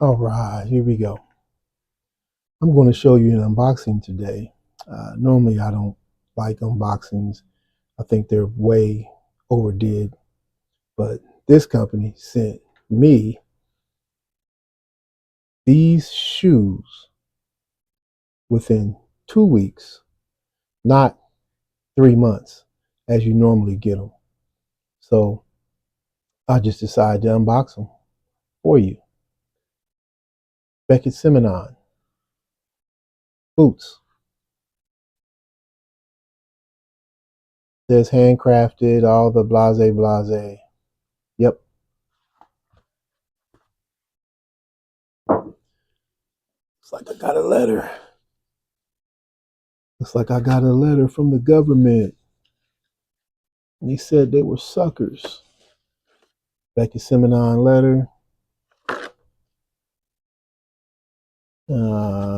All right, here we go. I'm going to show you an unboxing today. Normally, I don't like unboxings. I think they're way overdid. But this company sent me these shoes within 2 weeks, not 3 months, as you normally get them. So I just decided to unbox them for you. Beckett Simonon Boots. Says handcrafted, all the blase blase. Yep. Looks like I got a letter. Looks like I got a letter from the government. And he said they were suckers. Beckett Simonon letter.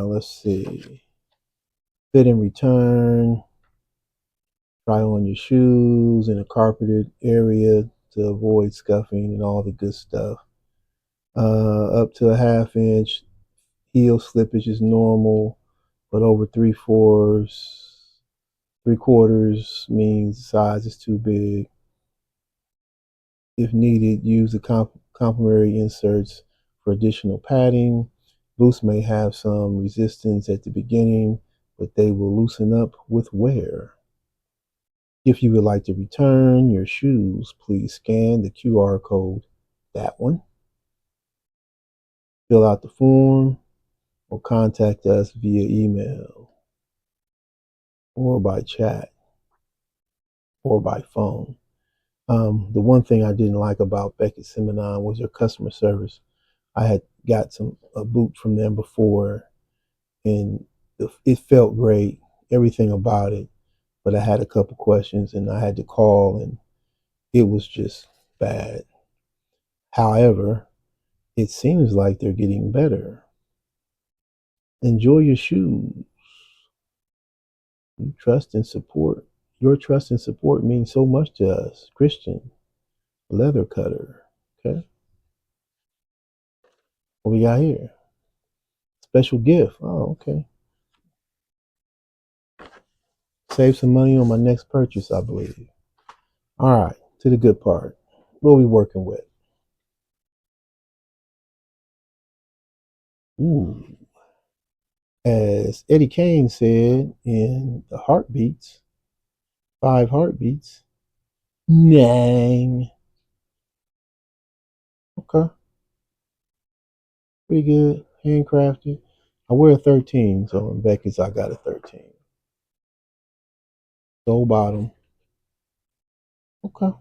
Let's see. Fit and return. Try on your shoes in a carpeted area to avoid scuffing and all the good stuff. Up to a ½ inch. Heel slippage is normal, but over 3/4 means the size is too big. If needed, use the complementary inserts for additional padding. Boots may have some resistance at the beginning, but they will loosen up with wear. If you would like to return your shoes, please scan the QR code, that one, fill out the form, or contact us via email, or by chat, or by phone. The one thing I didn't like about Beckett Simonon was their customer service. I had got a boot from them before, and it felt great, everything about it. But I had a couple questions, and I had to call, and it was just bad. However, it seems like they're getting better. Enjoy your shoes. You trust and support. Your trust and support means so much to us. Christian leather cutter. Okay, what we got here? Special gift. Oh, okay. Save some money on my next purchase, I believe. All right, to the good part. What are we working with? Ooh. As Eddie Kane said in the Heartbeats, 5 Heartbeats, Nang. Okay, pretty good. Handcrafted. I wear a 13, so in Becky's I got a 13. Gold bottom. Okay,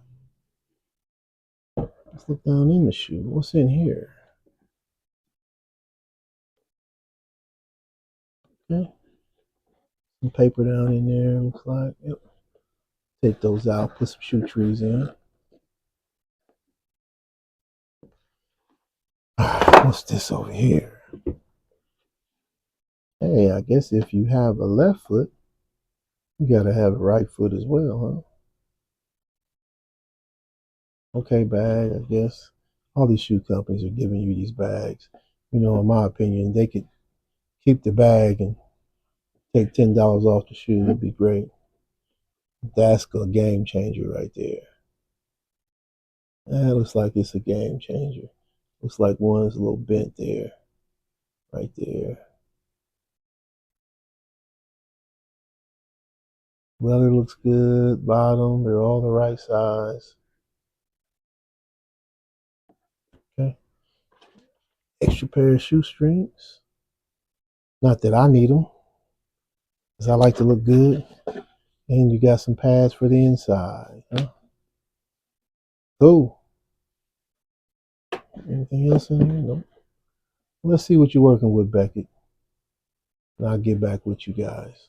let's look down in the shoe. What's in here? Okay, some paper down in there, looks like. Yep. Take those out, put some shoe trees in. What's this over here? Hey, I guess if you have a left foot, you gotta have a right foot as well, huh? Okay, bag, I guess. All these shoe companies are giving you these bags. In my opinion, they could keep the bag and take $10 off the shoe. It'd be great. That's a game changer right there. That looks like it's a game changer. Looks like one's a little bent there, right there. Leather looks good. Bottom, they're all the right size. Okay. Extra pair of shoestrings. Not that I need them, because I like to look good. And you got some pads for the inside. Huh? Cool. Anything else in here? Nope. Let's see what you're working with, Beckett. And I'll get back with you guys.